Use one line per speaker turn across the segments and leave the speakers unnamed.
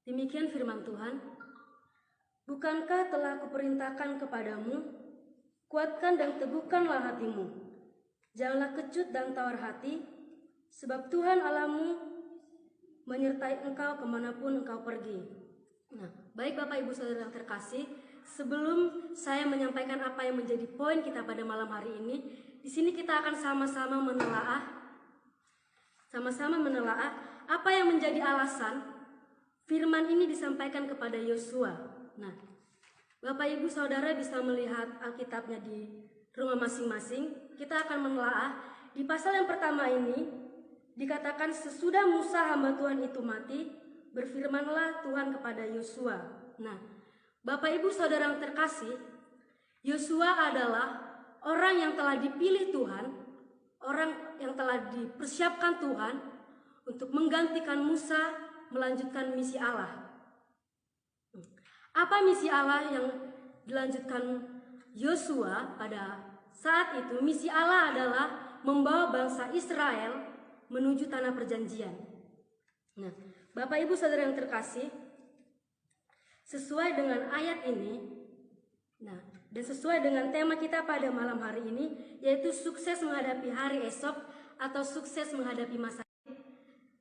Demikian firman Tuhan. Bukankah telah kuperintahkan kepadamu, kuatkan dan teguhkanlah hatimu. Janganlah kecut dan tawar hati, sebab Tuhan Allahmu menyertai engkau kemanapun engkau pergi. Nah, baik Bapak Ibu Saudara yang terkasih, sebelum saya menyampaikan apa yang menjadi poin kita pada malam hari ini, di sini kita akan sama-sama menelaah apa yang menjadi alasan firman ini disampaikan kepada Yosua. Nah, Bapak Ibu Saudara bisa melihat Alkitabnya di rumah masing-masing. Kita akan menelaah di pasal yang pertama ini dikatakan sesudah Musa hamba Tuhan itu mati, berfirmanlah Tuhan kepada Yosua. Nah, Bapak Ibu Saudara yang terkasih, Yosua adalah orang yang telah dipilih Tuhan, orang yang telah dipersiapkan Tuhan untuk menggantikan Musa melanjutkan misi Allah. Apa misi Allah yang dilanjutkan Yosua pada saat itu? Misi Allah adalah membawa bangsa Israel menuju tanah perjanjian. Nah, Bapak Ibu Saudara yang terkasih, sesuai dengan ayat ini, dan sesuai dengan tema kita pada malam hari ini, yaitu sukses menghadapi hari esok atau sukses menghadapi masa.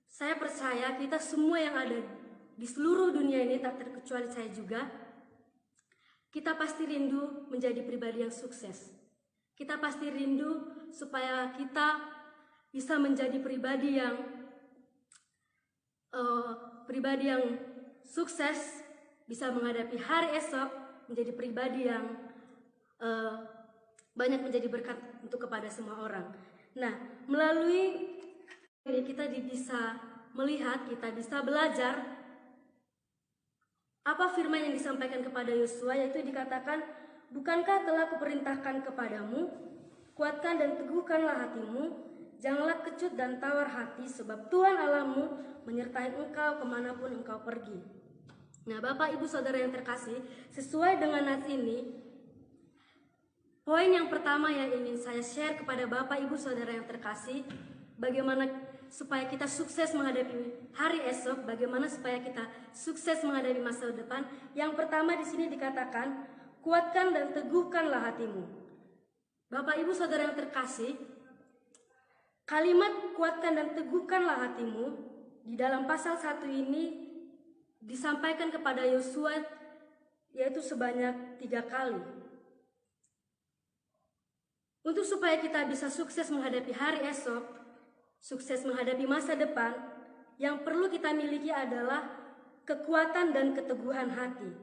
Saya percaya kita semua yang ada di seluruh dunia ini, tak terkecuali saya juga, kita pasti rindu menjadi pribadi yang sukses. Kita pasti rindu supaya kita bisa menjadi pribadi yang sukses, bisa menghadapi hari esok, menjadi pribadi yang banyak menjadi berkat untuk kepada semua orang. Nah, melalui ini kita bisa melihat, kita bisa belajar apa firman yang disampaikan kepada Yosua, yaitu dikatakan, bukankah telah kuperintahkan kepadamu, kuatkan dan teguhkanlah hatimu, janganlah kecut dan tawar hati, sebab Tuhan Allahmu menyertai engkau kemanapun engkau pergi. Nah, Bapak Ibu Saudara yang terkasih, sesuai dengan nas ini, poin yang pertama yang ingin saya share kepada Bapak Ibu Saudara yang terkasih, bagaimana supaya kita sukses menghadapi hari esok, bagaimana supaya kita sukses menghadapi masa depan. Yang pertama di sini dikatakan, kuatkan dan teguhkanlah hatimu. Bapak Ibu Saudara yang terkasih, kalimat kuatkan dan teguhkanlah hatimu di dalam pasal 1 ini disampaikan kepada Yosua, yaitu sebanyak 3 kali. Untuk supaya kita bisa sukses menghadapi hari esok, sukses menghadapi masa depan, yang perlu kita miliki adalah kekuatan dan keteguhan hati.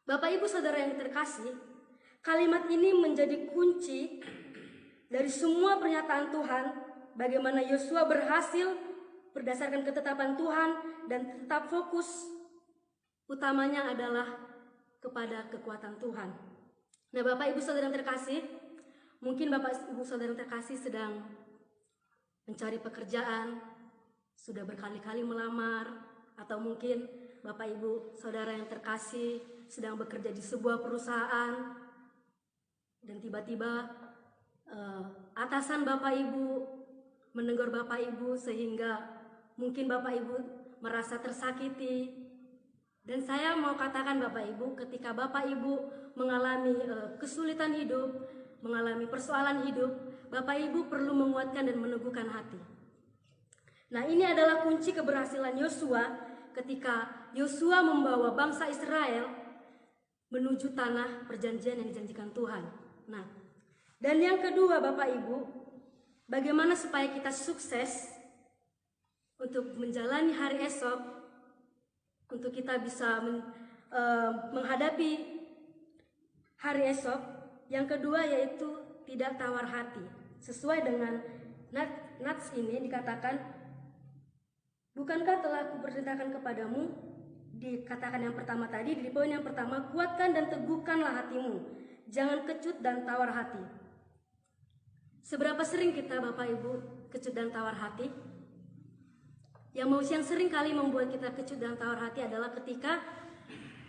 Bapak Ibu Saudara yang terkasih, kalimat ini menjadi kunci dari semua pernyataan Tuhan, bagaimana Yosua berhasil berdasarkan ketetapan Tuhan dan tetap fokus utamanya adalah kepada kekuatan Tuhan. Nah, Bapak Ibu Saudara yang terkasih, mungkin Bapak Ibu Saudara yang terkasih sedang mencari pekerjaan, sudah berkali-kali melamar, atau mungkin Bapak Ibu Saudara yang terkasih sedang bekerja di sebuah perusahaan dan tiba-tiba atasan Bapak Ibu menegur Bapak Ibu sehingga mungkin Bapak Ibu merasa tersakiti. Dan saya mau katakan Bapak Ibu, ketika Bapak Ibu mengalami kesulitan hidup, mengalami persoalan hidup, Bapak Ibu perlu menguatkan dan meneguhkan hati. Nah, ini adalah kunci keberhasilan Yosua ketika Yosua membawa bangsa Israel menuju tanah perjanjian yang dijanjikan Tuhan. Nah, dan yang kedua Bapak Ibu, bagaimana supaya kita sukses untuk menjalani hari esok, untuk kita bisa menghadapi hari esok. Yang kedua yaitu tidak tawar hati. Sesuai dengan nats ini dikatakan, bukankah telah kuperintahkan kepadamu, dikatakan yang pertama tadi, di poin yang pertama, kuatkan dan teguhkanlah hatimu, jangan kecut dan tawar hati. Seberapa sering kita Bapak Ibu kecut dan tawar hati? Yang sering kali membuat kita kecut dan tawar hati adalah ketika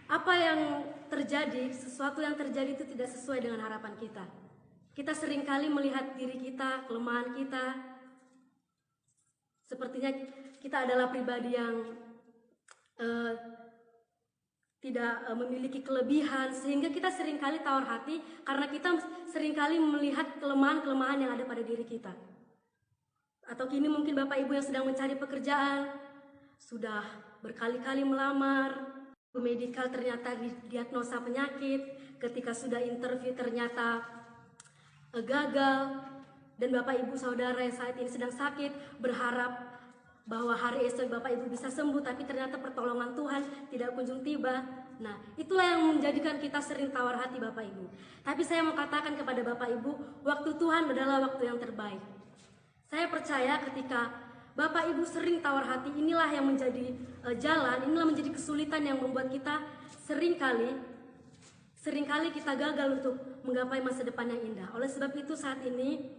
apa yang terjadi, sesuatu yang terjadi itu tidak sesuai dengan harapan kita. Kita seringkali melihat diri kita, kelemahan kita. Sepertinya kita adalah pribadi yang tidak memiliki kelebihan, sehingga kita seringkali tawar hati karena kita seringkali melihat kelemahan-kelemahan yang ada pada diri kita. Atau kini mungkin Bapak Ibu yang sedang mencari pekerjaan, sudah berkali-kali melamar, medikal ternyata didiagnosa penyakit, ketika sudah interview ternyata gagal, dan Bapak Ibu saudara yang saat ini sedang sakit berharap bahwa hari esok Bapak Ibu bisa sembuh, tapi ternyata pertolongan Tuhan tidak kunjung tiba. Nah, itulah yang menjadikan kita sering tawar hati Bapak Ibu. Tapi saya mau katakan kepada Bapak Ibu, waktu Tuhan adalah waktu yang terbaik. Saya percaya ketika Bapak Ibu sering tawar hati, inilah yang menjadi jalan, inilah menjadi kesulitan yang membuat kita seringkali kita gagal untuk menggapai masa depan yang indah. Oleh sebab itu saat ini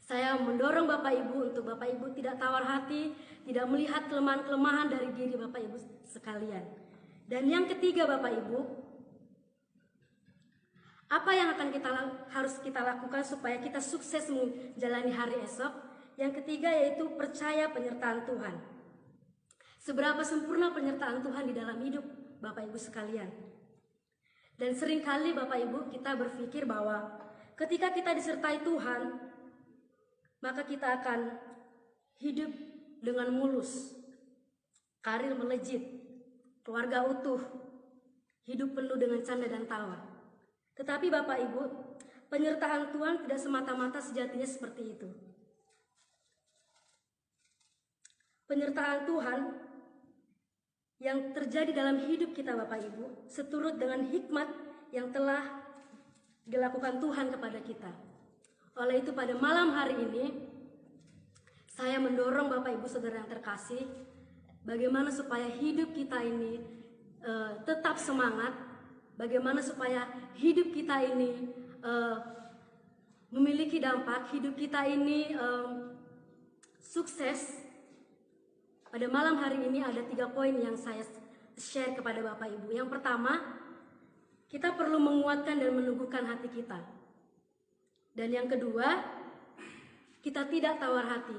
saya mendorong Bapak Ibu untuk Bapak Ibu tidak tawar hati, tidak melihat kelemahan-kelemahan dari diri Bapak Ibu sekalian. Dan yang ketiga Bapak Ibu, apa yang harus kita lakukan supaya kita sukses menjalani hari esok? Yang ketiga yaitu percaya penyertaan Tuhan. Seberapa sempurna penyertaan Tuhan di dalam hidup Bapak Ibu sekalian. Dan seringkali Bapak Ibu kita berpikir bahwa ketika kita disertai Tuhan, maka kita akan hidup dengan mulus, karir melejit, keluarga utuh, hidup penuh dengan canda dan tawa. Tetapi Bapak Ibu, penyertaan Tuhan tidak semata-mata sejatinya seperti itu. Penyertaan Tuhan yang terjadi dalam hidup kita Bapak Ibu, seturut dengan hikmat yang telah dilakukan Tuhan kepada kita. Oleh itu pada malam hari ini, saya mendorong Bapak Ibu Saudara yang terkasih, bagaimana supaya hidup kita ini tetap semangat, bagaimana supaya hidup kita ini memiliki dampak, hidup kita ini sukses. Pada malam hari ini ada 3 poin yang saya share kepada Bapak Ibu. Yang pertama, kita perlu menguatkan dan meneguhkan hati kita. Dan yang kedua, kita tidak tawar hati,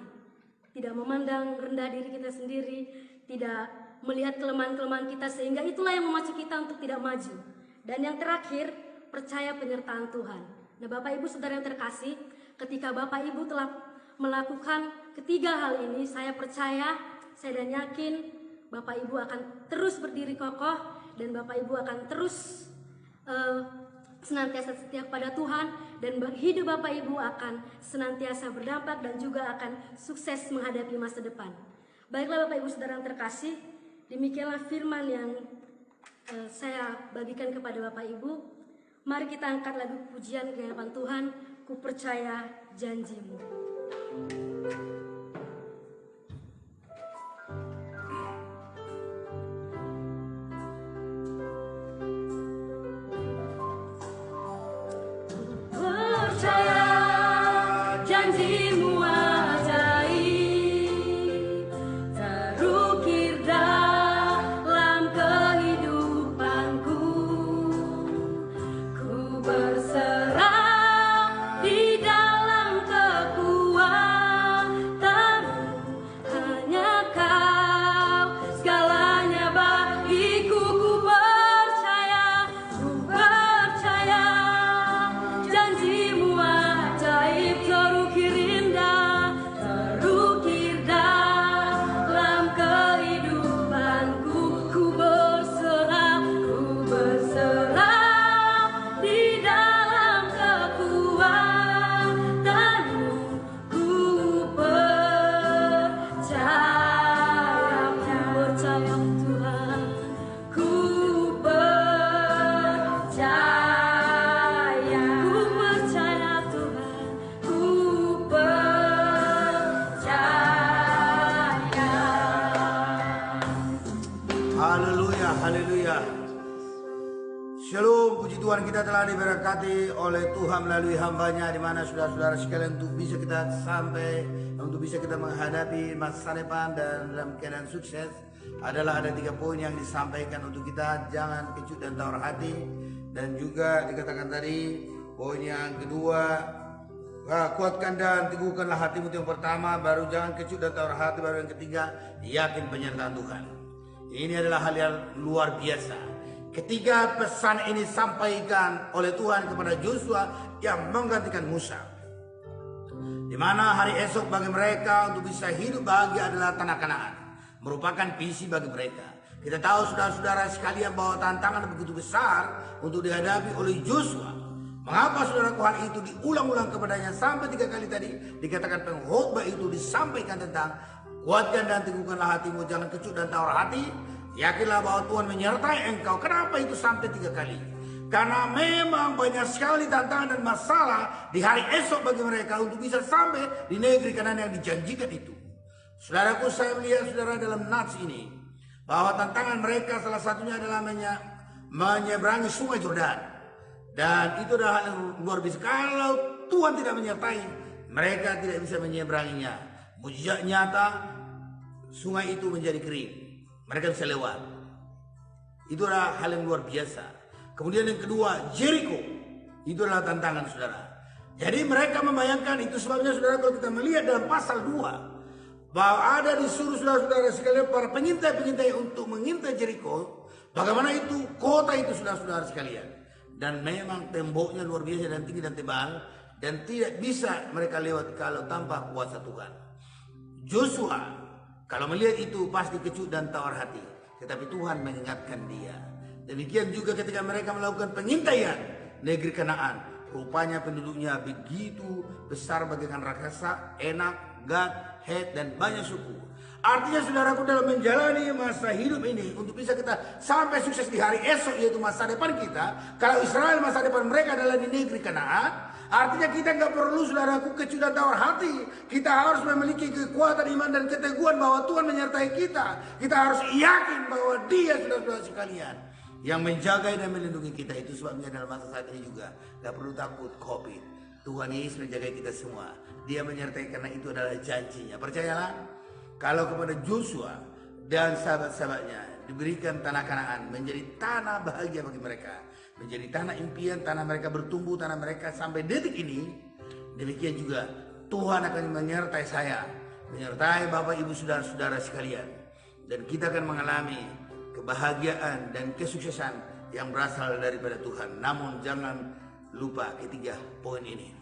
tidak memandang rendah diri kita sendiri, tidak melihat kelemahan-kelemahan kita, sehingga itulah yang memacu kita untuk tidak maju. Dan yang terakhir, percaya penyertaan Tuhan. Nah Bapak Ibu Saudara yang terkasih, ketika Bapak Ibu telah melakukan ketiga hal ini, saya percaya, saya dan yakin Bapak Ibu akan terus berdiri kokoh, dan Bapak Ibu akan terus senantiasa setia kepada Tuhan, dan hidup Bapak Ibu akan senantiasa berdampak dan juga akan sukses menghadapi masa depan. Baiklah Bapak Ibu Saudara yang terkasih, demikianlah firman yang saya bagikan kepada Bapak Ibu. Mari kita angkat lagu pujian ke hadapan Tuhan, Ku Percaya Janji-Mu.
Shalom, puji Tuhan, kita telah diberkati oleh Tuhan melalui hambanya, di mana saudara-saudara sekalian untuk bisa kita sampai, untuk bisa kita menghadapi masa depan dan dalam keadaan sukses. Adalah ada 3 poin yang disampaikan untuk kita, jangan kecut dan tawar hati. Dan juga dikatakan tadi, poin yang kedua, kuatkan dan teguhkanlah hatimu, itu yang pertama. Baru jangan kecut dan tawar hati. Baru yang ketiga, yakin penyertaan Tuhan. Ini adalah hal yang luar biasa. Ketika pesan ini sampaikan oleh Tuhan kepada Joshua yang menggantikan Musa, di mana hari esok bagi mereka untuk bisa hidup bahagia adalah tanah Kanaan, merupakan visi bagi mereka. Kita tahu saudara-saudara sekalian bahwa tantangan begitu besar untuk dihadapi oleh Joshua. Mengapa saudaraku hal itu diulang-ulang kepadanya sampai 3 kali tadi dikatakan pengkhotbah itu disampaikan tentang kuatkan dan teguhkanlah hatimu, jangan kecut dan tawar hati. Yakinlah bahwa Tuhan menyertai engkau. Kenapa itu sampai 3 kali? Karena memang banyak sekali tantangan dan masalah di hari esok bagi mereka untuk bisa sampai di negeri Kanaan yang dijanjikan itu. Saudaraku, saya melihat saudara dalam nats ini bahwa tantangan mereka salah satunya adalah menyeberangi sungai Yordan. Dan itu adalah hal yang luar biasa. Kalau Tuhan tidak menyertai, mereka tidak bisa menyeberanginya. Mujizat nyata, sungai itu menjadi kering. Mereka bisa lewat. Itu adalah hal yang luar biasa. Kemudian yang kedua, Jericho. Itu adalah tantangan saudara. Jadi mereka membayangkan, itu sebabnya saudara kalau kita melihat dalam pasal 2, bahwa ada disuruh saudara-saudara sekalian para pengintai-pengintai untuk mengintai Jericho. Bagaimana itu kota itu saudara-saudara sekalian. Dan memang temboknya luar biasa dan tinggi dan tebal. Dan tidak bisa mereka lewat kalau tanpa kuasa Tuhan. Joshua kalau melihat itu pasti kecut dan tawar hati. Tetapi Tuhan mengingatkan dia. Demikian juga ketika mereka melakukan pengintaian negeri Kanaan. Rupanya penduduknya begitu besar bagaikan raksasa, Enak, Gad, Het, dan banyak suku. Artinya saudaraku dalam menjalani masa hidup ini untuk bisa kita sampai sukses di hari esok yaitu masa depan kita. Kalau Israel masa depan mereka adalah di negeri Kanaan, artinya kita nggak perlu saudaraku kecut dan tawar hati. Kita harus memiliki kekuatan iman dan keteguhan bahwa Tuhan menyertai kita. Kita harus yakin bahwa Dia saudara-saudara sekalian yang menjaga dan melindungi kita. Itu sebabnya dalam masa saat ini juga nggak perlu takut COVID. Tuhan Yesus menjaga kita semua. Dia menyertai karena itu adalah janjinya. Percayalah. Kalau kepada Joshua dan sahabat-sahabatnya diberikan tanah Kanaan menjadi tanah bahagia bagi mereka, menjadi tanah impian, tanah mereka bertumbuh, tanah mereka sampai detik ini. Demikian juga Tuhan akan menyertai saya, menyertai Bapak Ibu saudara-saudara sekalian, dan kita akan mengalami kebahagiaan dan kesuksesan yang berasal daripada Tuhan. Namun jangan lupa ketiga poin ini.